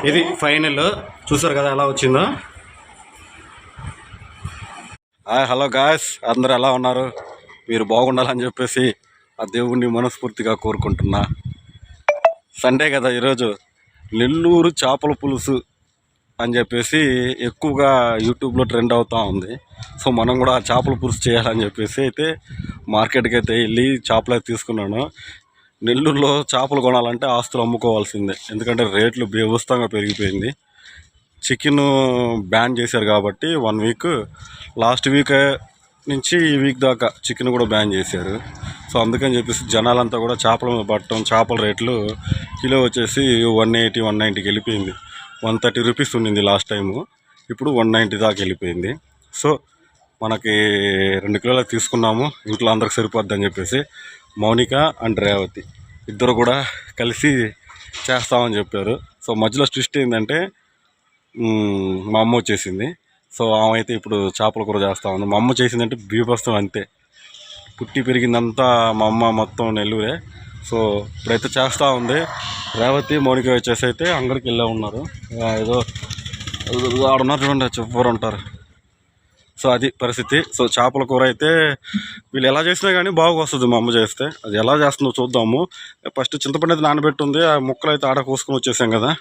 ఇది ఫైనల్ చూసారు కదా ఎలా వచ్చిందో. హలో గాయ్స్, అందరు ఎలా ఉన్నారు? మీరు బాగుండాలని చెప్పేసి ఆ దేవుణ్ణి మనస్ఫూర్తిగా కోరుకుంటున్నా. సండే కదా ఈరోజు. నెల్లూరు చేపల పులుసు అని చెప్పేసి ఎక్కువగా యూట్యూబ్లో ట్రెండ్ అవుతూ ఉంది. సో మనం కూడా చేపల పులుసు చేయాలని చెప్పేసి అయితే మార్కెట్కి అయితే వెళ్ళి చేపలు అయితే తీసుకున్నాను. నెల్లూరులో చేపలు కొనాలంటే ఆస్తులు అమ్ముకోవాల్సిందే, ఎందుకంటే రేట్లు బేవస్తంగా పెరిగిపోయింది. చికెన్ బ్యాన్ చేశారు కాబట్టి 1 వీక్, లాస్ట్ వీక్ నుంచి ఈ వీక్ దాకా చికెన్ కూడా బ్యాన్ చేశారు. సో అందుకని చెప్పేసి జనాలంతా కూడా చేపల మీద పట్టడం, చేపల రేట్లు కిలో వచ్చేసి 180, 190కి వెళ్ళిపోయింది. 130 రూపీస్ ఉండింది లాస్ట్ టైము, ఇప్పుడు 190 దాకా వెళ్ళిపోయింది. సో మనకి 2 కిలోలు తీసుకున్నాము, ఇంట్లో అందరికి సరిపోద్ది అని చెప్పేసి మౌనిక అండ్ రేవతి ఇద్దరు కూడా కలిసి చేస్తామని చెప్పారు. సో మధ్యలో ట్విస్ట్ ఏంటంటే మా అమ్మ వచ్చేసింది. సో ఆమె అయితే ఇప్పుడు చేపల కూర చేస్తూ ఉంది. మా అమ్మ చేసిందంటే బీభత్సం అంతే. పుట్టి పెరిగిందంతా మా అమ్మ మొత్తం నెల్లూరే. సో ఇప్పుడైతే చేస్తూ ఉంది. రేవతి మౌనిక వచ్చేసి అయితే అందరికి వెళ్ళే ఉన్నారు. ఏదో ఆడున్నారు చూడండి, చెప్పరు ఉంటారు. సో అది పరిస్థితి. సో చేపల కూర అయితే వీళ్ళు ఎలా చేసినా కానీ బాగా వస్తుంది మా అమ్మ చేస్తే. అది ఎలా చేస్తుందో చూద్దాము. ఫస్ట్ చింతపండు అయితే నానబెట్టుంది, ఆ ముక్కలు అయితే ఆడ కోసుకొని వచ్చేసాం కదా.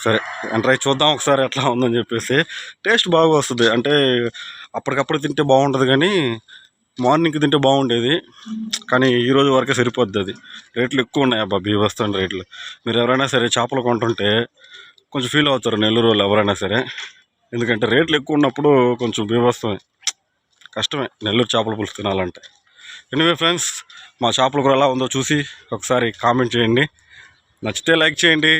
సరే ట్రై చూద్దాం ఒకసారి ఎట్లా ఉందని చెప్పేసి. టేస్ట్ బాగా వస్తుంది, అంటే అప్పటికప్పుడు తింటే బాగుంటుంది కానీ మార్నింగ్కి తింటే బాగుండేది. కానీ ఈరోజు వరకే సరిపోద్ది. అది రేట్లు ఎక్కువ ఉన్నాయి అబ్బా, బీభత్సం రేట్లు. మీరు ఎవరైనా సరే చేపలు కొంటుంటే కొంచెం ఫీల్ అవుతారు నెల్లూరు వాళ్ళు ఎవరైనా సరే, ఎందుకంటే రేట్లు ఎక్కువ ఉన్నప్పుడు కొంచెం బీభత్సమే, కష్టమే నెల్లూరు చేపల పులుసు తినాలంటే. ఎనీవే ఫ్రెండ్స్, మా చేపల కూర ఎలా ఉందో చూసి ఒకసారి కామెంట్ చేయండి. నచ్చితే లైక్ చేయండి,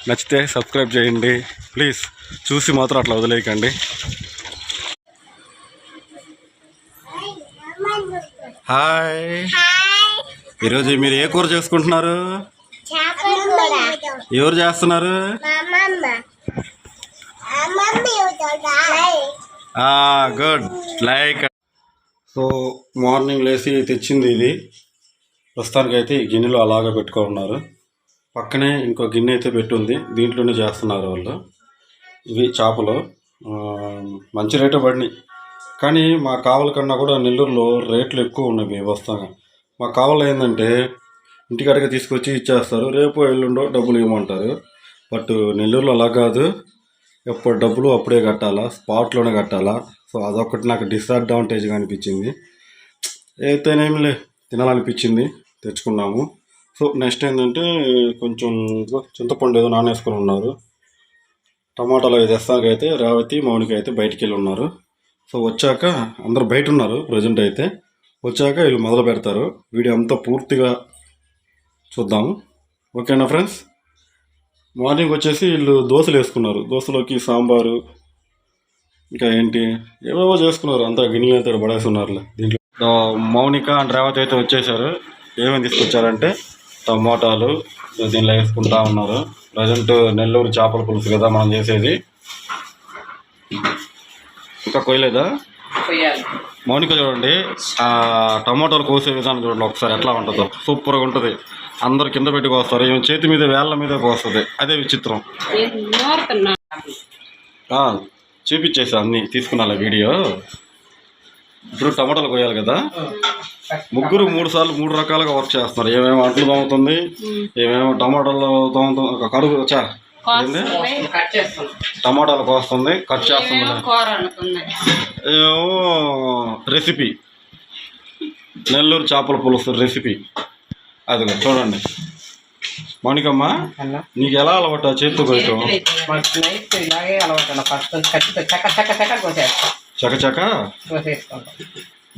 నచ్చితే సబ్స్క్రైబ్ చేయండి ప్లీజ్. చూసి మాత్రం అట్లా వదిలేయకండి. హాయ్, ఈరోజు మీరు ఏ కూర చేసుకుంటున్నారు? ఎవరు చేస్తున్నారు? Good, like. సో మార్నింగ్ లేచి తెచ్చింది ఇది. ప్రస్తుతానికి అయితే ఈ గిన్నెలో అలాగే పెట్టుకున్నారు. పక్కనే ఇంకో గిన్నె అయితే పెట్టుంది, దీంట్లోనే చేస్తున్నారు వాళ్ళు. ఇవి చేపలు మంచి రేటు పడినాయి, కానీ మా కావల కన్నా కూడా నెల్లూరులో రేట్లు ఎక్కువ ఉన్నాయి బీభత్సంగా. మా కావలు ఏంటంటే ఇంటికాడికి తీసుకొచ్చి ఇచ్చేస్తారు, రేపు ఎల్లుండో డబ్బులు ఇవ్వమంటారు. బట్ నెల్లూరులో అలా కాదు, ఎప్పుడు డబ్బులు అప్పుడే కట్టాలా, స్పాట్లోనే కట్టాలా. సో అదొకటి నాకు డిసడ్వాంటేజ్గా అనిపించింది. అయితేనేమిలే, తినాలనిపించింది, తెచ్చుకున్నాము. సో నెక్స్ట్ ఏంటంటే కొంచెం చింతపండు ఏదో నానేసుకొని ఉన్నారు. టమాటాలు అవి తెస్తాకైతే రేవతి మౌనిక అయితే బయటికి వెళ్ళి ఉన్నారు. సో వచ్చాక అందరూ బయట ఉన్నారు ప్రజెంట్ అయితే. వచ్చాక వీళ్ళు మొదలు పెడతారు. వీడియో అంతా పూర్తిగా చూద్దాము, ఓకేనా ఫ్రెండ్స్? మార్నింగ్ వచ్చేసి వీళ్ళు దోశలు వేసుకున్నారు, దోశలోకి సాంబారు ఇంకా ఏంటి ఏవేవో చేసుకున్నారు. అంతా గిన్నెలు అయితే పడేసి ఉన్నారు. దీంట్లో మౌనిక అండ్ రేవతి అయితే వచ్చేసారు. ఏమేమి తీసుకొచ్చారంటే టమాటాలు దీనిలో వేసుకుంటా ఉన్నారు. ప్రజెంట్ నెల్లూరు చేపల పులుసు కదా మనం చేసేది. ఇంకా కొయ్యలేదా? మౌనిక చూడండి, ఆ టమాటాలు కోసే విధానం చూడండి ఒకసారి ఎట్లా ఉంటుందో, సూపర్గా ఉంటుంది. అందరు కింద పెట్టి కోస్తారు, ఏమి చేతి మీద వేళ్ళ మీద కోస్తుంది, అదే విచిత్రం. చూపించేసా అన్నీ, తీసుకున్నా వీడియో. ఇప్పుడు టమాటాలు కోయాలి కదా, ముగ్గురు 3 సార్లు 3 రకాలుగా వర్క్ చేస్తున్నారు. ఏమేమో అంట్లు తోముతుంది, ఏమేమో టమాటాలు తోముతుంది, కడుగు టమాటాలు కోస్తుంది, కట్ చేస్తుంది, ఏమో రెసిపీ నెల్లూరు చేపల పులుసు రెసిపీ. అది చూడండి. మౌనికమ్మ, నీకు ఎలా అలవాటు చేతితో కోయటం? చకచక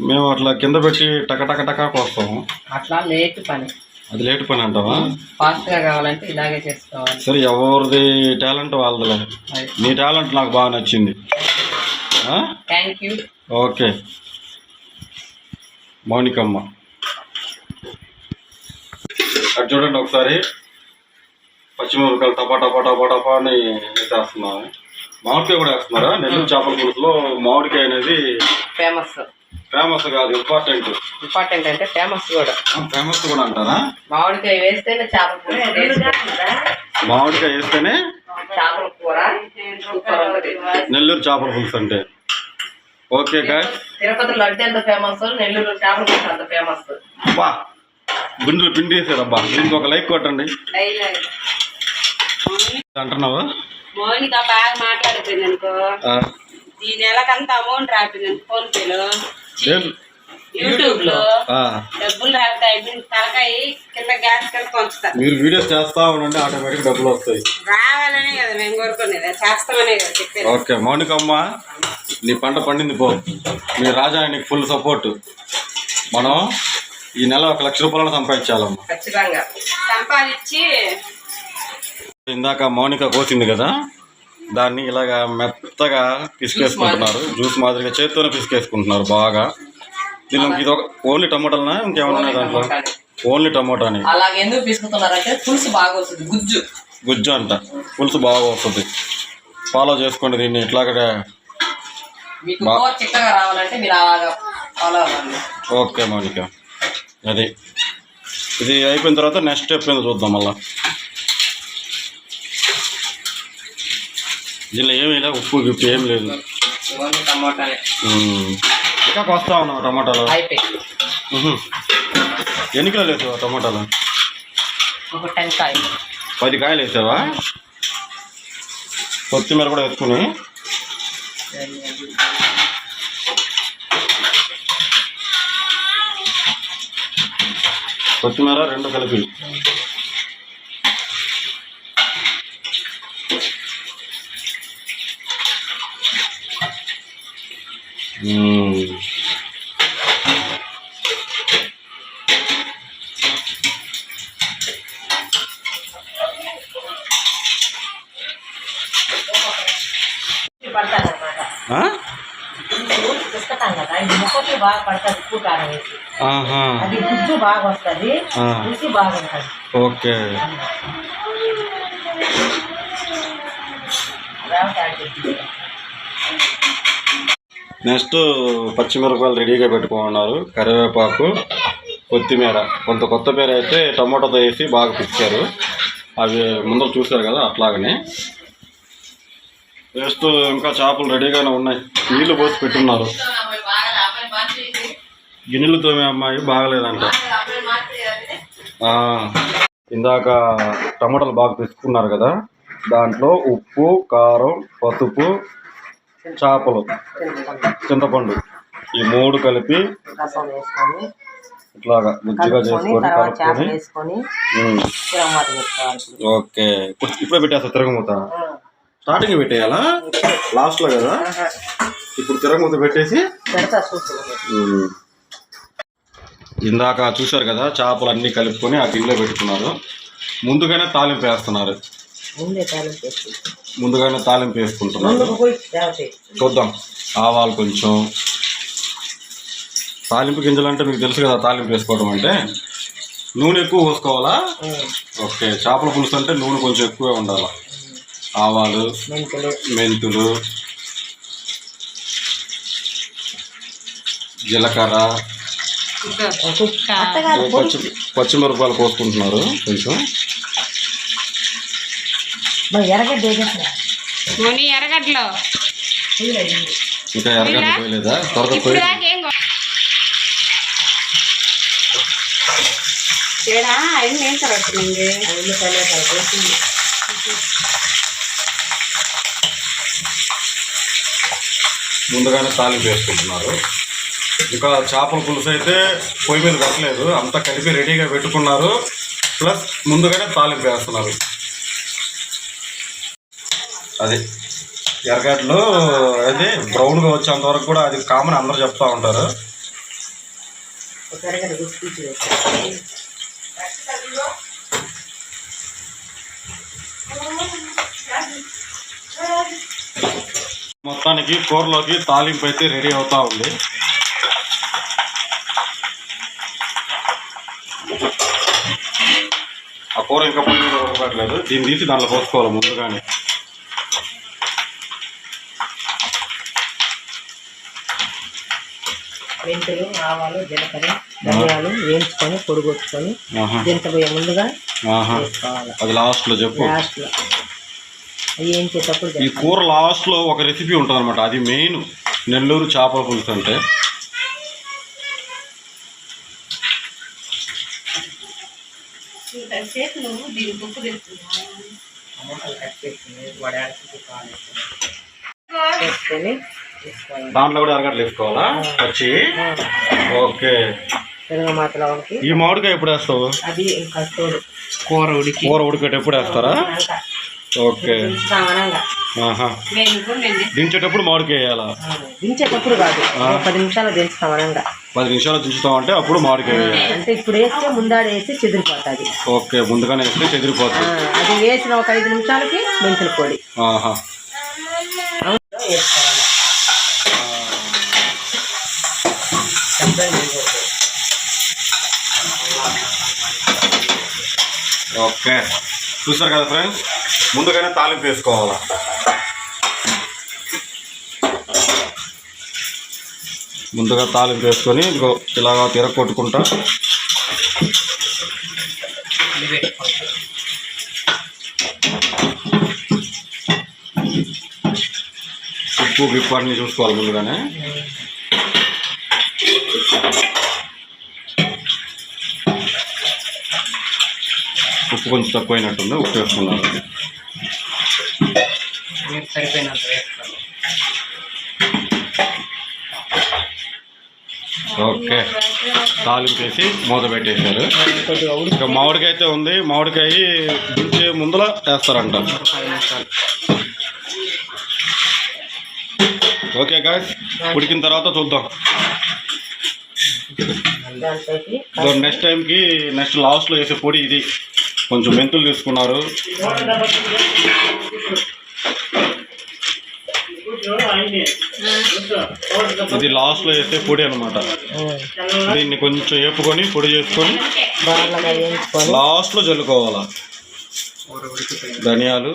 మేము అట్లా కింద పెట్టి టక కోస్తాము. అట్లా లేట్ పని, అది లేట్ పని అంటావా? ఫాస్ట్గా కావాలంటే ఇలాగే చేసుకోవాలి. సరే, ఎవరిది టాలెంట్ వాళ్ళదిలే. నీ టాలెంట్ నాకు బాగా నచ్చింది. Thank you. ఓకే మౌనికమ్మ, అది చూడండి ఒకసారి. పచ్చిమిరపకాయలు టపా అని వేసేస్తున్నాము. మామిడికాయ కూడా వేస్తున్నారా? నెల్లూరు చేపల పులుసులో మామిడికాయ అనేది ఫేమస్ కాదు, ఇంపార్టెంట్ అంటే ఫేమస్ కూడా అంటారా? మామిడికాయ వేస్తేనే చేపల పులుసు. మామిడికాయ వేస్తేనే చేపల కూర సూపర్ ఉంటుంది. నెల్లూరు చేపల పులుసు అంటే. ఓకే గాయస్, తిరుపతి లడ్డు ఎంత ఫేమస్, నెల్లూరు చేపల పులుసు అంత ఫేమస్. బా గుండెలు పిండి వేసారబ్బా. దీనికి ఒక లైక్ కొట్టండి. అంటున్నావా? మౌనిక బాగా మాట్లాడిపోయింది అనుకో, ఈ నెలకంతా అమౌంట్ రాపింది ఫోన్ పేలో, యూట్యూబ్ లో డబ్బులు రాస్తాయి. తలకాయ కింద గ్యాస్ కింద పంచుతారు. మీరు వీడియోస్ చేస్తా ఉండండి, ఆటోమేటిక్ డబ్బులు వస్తాయి. రావాలనే కదా మేము కోరుకునేది, చేస్తామనే కదా చెప్పేది. ఓకే మౌనికమ్మ, నీ పంట పండింది పో. మీ రాజా నీకు ఫుల్ సపోర్ట్. మనం ఈ నెల 1 లక్ష రూపాయలను సంపాదించాలమ్మా ఖచ్చితంగా. సంపాదించి ఇందాక మౌనిక కోసింది కదా, దాన్ని ఇలాగా మెత్తగా పిసికేసుకుంటున్నారు. జ్యూస్ మాదిరిగా చేత్తోనే పిసికేసుకుంటున్నారు బాగా. దీనికి ఇది ఓన్లీ టమోటాలనా ఇంకేమన్నా దాంట్లో? ఓన్లీ టమోటాని. అలాగే ఎందుకు తీసుకుంటున్నారంటే పులుసు బాగా వస్తుంది, గుజ్జు గుజ్జు అంట, పులుసు బాగా వస్తుంది. ఫాలో చేసుకోండి దీన్ని. ఇట్లాగే మీకు కూర చిక్కగా రావాలంటే మీరు అలాగా ఫాలో అవ్వండి. ఓకే మౌనిక, అది ఇది అయిపోయిన తర్వాత నెక్స్ట్ స్టెప్ ఏందో చూద్దాం. మళ్ళా దీనిలో ఏమీ లేదు, ఉప్పు గిప్పు ఏం లేదు. ఓన్లీ టమోటానే. ఇంకా వస్తా ఉన్నావు టమాటాలు. అయిపోయింది. ఎన్ని కిలోలు వేసావా టమాటాలు? ఒక 10 కాయలు. 10 కాయలు వేసావా? కొత్తిమీర కూడా వేసుకుని కొత్తిమీర 2 కలిపి. బాగా పడుతుంది ఉప్పు కారం వేసి, అది గుజ్జు బాగా వస్తుంది, రుచి బాగుంటుంది. ఓకే నెక్స్ట్ పచ్చిమిరపకాయలు రెడీగా పెట్టుకున్నారు. కరివేపాకు, కొత్తిమీర. కొత్తిమీర అయితే టమోటాతో వేసి బాగా పిచ్చారు. అవి ముందర చూసారు కదా, అట్లాగనే నెక్స్ట్ ఇంకా చేపలు రెడీగానే ఉన్నాయి. నీళ్ళు పోసి పెట్టున్నారు. గిన్నెలతో మీ అమ్మాయి బాగలేదంట. ఇందాక టమాటాలు బాగా తీసుకున్నారు కదా, దాంట్లో ఉప్పు, కారం, పసుపు, చేపలు, చింతపండు ఈ 3 కలిపి ఇట్లాగా గుజ్జుగా చేసుకొని కలుపుకొని. ఓకే, ఇప్పుడే పెట్టేస్తా తిరగమూత. స్టార్టింగ్ పెట్టేయాలా, లాస్ట్లో కదా? ఇప్పుడు తిరగమూత పెట్టేసి ఇందాక చూసారు కదా, చేపలు అన్నీ కలుపుకొని ఆ గిన్నెలో పెట్టుకున్నారు. ముందుగానే తాలింపు వేస్తున్నారు. ముందుగానే తాలింపు వేసుకుంటున్నారు. చూద్దాం. ఆవాలు కొంచెం, తాలింపు గింజలు అంటే మీకు తెలుసు కదా, తాలింపు వేసుకోవడం అంటే నూనె ఎక్కువ పోసుకోవాలా? ఓకే, చేపల పులుసు అంటే నూనె కొంచెం ఎక్కువే ఉండాలి. ఆవాలు, మెంతులు, జీలకర్ర, పచ్చిమిరపకాయలు కోసుకుంటున్నారు కొంచెం. ఎరగడ్లో ఇంకా ఎరగడ్డ పోయలేదా? త్వరగా పోయి ముందుగానే తాలింపు వేసుకుంటున్నారు. ఇంకా చేపల పులుసు అయితే పొయ్యి మీద కట్టలేదు, అంతా కలిపి రెడీగా పెట్టుకున్నారు. ప్లస్ ముందుగానే తాలింపు వేస్తున్నారు. అది ఎరగడ్డలు అది బ్రౌన్గా వచ్చేంత వరకు కూడా అది కామన్, అందరూ చెప్తా ఉంటారు. మొత్తానికి కూరలోకి తాలింపు అయితే రెడీ అవుతా ఉంది. ఆ కూర ఇంకా పొయ్యి మీద ఉడకట్లేదు. దీన్ని తీసి దాంట్లో పోసుకోవాలి ముందుగానే. మెంతులు, ఆవాలు, జీలకర్ర, ధనియాలు వేయించుకొని పొడి కొట్టుకొని దించబోయే ముందుగా వేసుకోవాలి. అది లాస్ట్లో చెప్పు. లాస్ట్లో అవి వేయించేటప్పుడు ఈ కూర లాస్ట్లో ఒక రెసిపీ ఉంటుంది అనమాట. అది మెయిన్ నెల్లూరు చేపల పులుసు అంటే. వేసుకొని దాంట్లో కూడా అరగట్లు వేసుకోవాలా వచ్చి? ఓకే. తిరగమాతలో ఒకటి. ఈ మామిడికాయ ఎప్పుడు వేస్తావు? అది ఇంకా తోడు కూర ఉడికేట ఎప్పుడు వేస్తారా? ఓకే. దించేటప్పుడు మామిడికాయ వేయాలా? దించేటప్పుడు కాదు, 10 నిమిషాలు దించుతాం అనంగా. 10 నిమిషాలు దించుతాం అంటే అప్పుడు మామిడికాయ వేయాలి. అంటే ఇప్పుడు వేస్తే ముందాడ వేసి చెదిరిపోతుంది. ఓకే, ముందుగానే వేస్తే చెదిరిపోతుంది. అది వేసిన ఒక 5 నిమిషాలకి మెంతుల పొడి వేసుకోవాలి. ఓకే, చూసారు కదా ఫ్రెండ్స్, ముందుగానే తాలింపు వేసుకోవాలా. ముందుగా తాలింపు వేసుకొని ఇంకో ఇలాగా తిరగొట్టుకుంటా ఉప్పు గిప్పు అన్నీ చూసుకోవాలి ముందుగానే. ఉప్పు కొంచెం తక్కువైనట్టుంది, ఉప్పు వేసుకున్నాను. ఓకే, తాలింపు వేసి మూత పెట్టేశారు. ఇంకా మామిడికాయ అయితే ఉంది, మామిడికాయ దించే ముందులా వేస్తారంట. ఓకే గాయ్స్, ఉడికిన తర్వాత చూద్దాం. నెక్స్ట్ లాస్ట్లో వేసే పొడి ఇది. కొంచెం మెంతులు తీసుకున్నారు. ఇది లాస్ట్లో వేసే పొడి అనమాట. దీన్ని కొంచెం వేపుకొని పొడి చేసుకొని లాస్ట్లో జల్లుకోవాలా. ధనియాలు,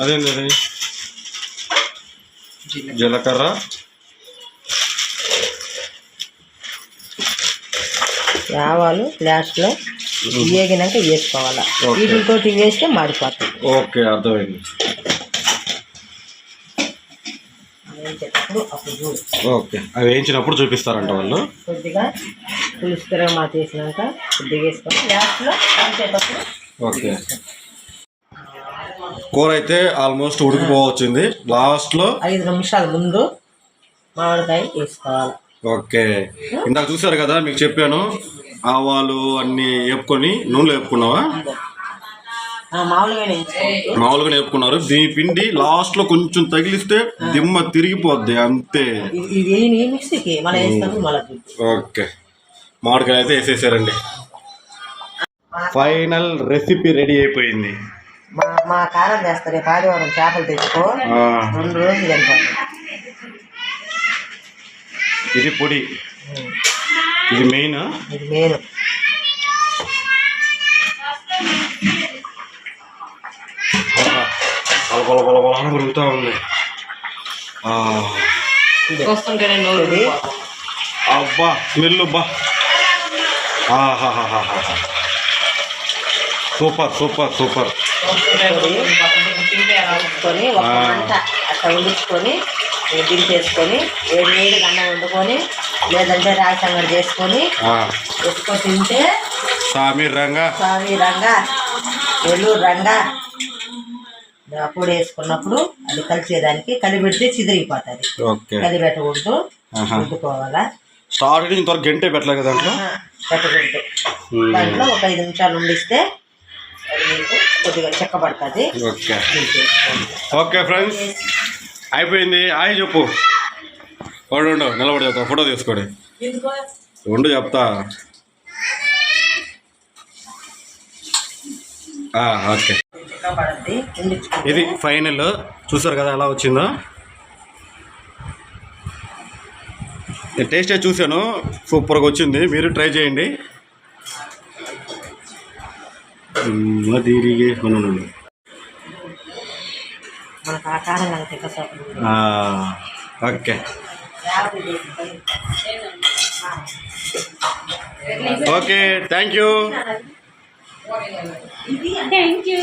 అదేంటి అది, జీలకర్ర, ఆవాలు లాస్ట్లో వేగినాక వేసుకోవాలా. వీటితో వేస్తే మాడిపోతుంది. ఓకే, అర్థమైంది. ఓకే, అవి వేయించినప్పుడు చూపిస్తారంట వాళ్ళు. కొద్దిగా పులుసు తిరగమాత వేసినాక కొద్దిగా వేసుకొని లాస్ట్లో వేసేటప్పుడు. ఓకే, కూర అయితే ఆల్మోస్ట్ ఉడికిపోవచ్చింది. లాస్ట్లో 5 నిమిషాల ముందు మామిడికాయ వేసుకోవాలి. ఓకే, ఇందాక చూసారు కదా, మీకు చెప్పాను ఆవాలు అన్నీ వేపుకొని నూనెలో వేపుకున్నావా? మామూలుగా వేపుకున్నారు. దీని పిండి లాస్ట్లో కొంచెం తగిలిస్తే దిమ్మ తిరిగిపోద్ది అంతే. ఓకే, మామిడికాయ అయితే వేసేసారండి. ఫైనల్ రెసిపీ రెడీ అయిపోయింది. మా కారం చేస్తారు, రేపు ఆదివారం చేపలు తెచ్చుకో, 2 రోజులు సరిపోతుంది. ఇది పొడి, ఇది మెయిన్. గురుగుతా ఉంది. అబ్బా స్మెల్, బా, సూపర్ సూపర్ సూపర్. వండుకొని ఒక గంట అట్లా ఉడిచుకొని దించేసుకొని వేడి అన్నం వండుకొని, లేదంటే రాగి సంగటి చేసుకొని ఎక్కువ తింటే స్వామి రంగా నెల్లూరు రంగా పొడి వేసుకున్నప్పుడు అది కలిసేదానికి కలిపెడితే చిదిరిగిపోతుంది. కలిపెట్టకూడదు, వండుకోవాలా. స్టార్టింగ్ ఇంతవరకు గంటే పెట్టలేదు దాంట్లో, పెట్టకూడదు. దాంట్లో ఒక 5 నిమిషాలు ఉండిస్తే కొద్దిగా చెక్కబడుతుంది. ఓకే ఫ్రెండ్స్, అయిపోయింది. హాయ్ చెప్పు. ఉండు, నిలబడి చెప్తా, ఫోటో తీసుకోండి. ఉండు చెప్తా. ఓకే, ఇది ఫైనల్. చూసారు కదా ఎలా వచ్చిందో. నేను టేస్ట్ చూశాను, సూపర్గా వచ్చింది. మీరు ట్రై చేయండి. మనకు ఆకారం ఓకే రేవతి చేసుకొని ఓకే థ్యాంక్ యూ ఇది థ్యాంక్ యూ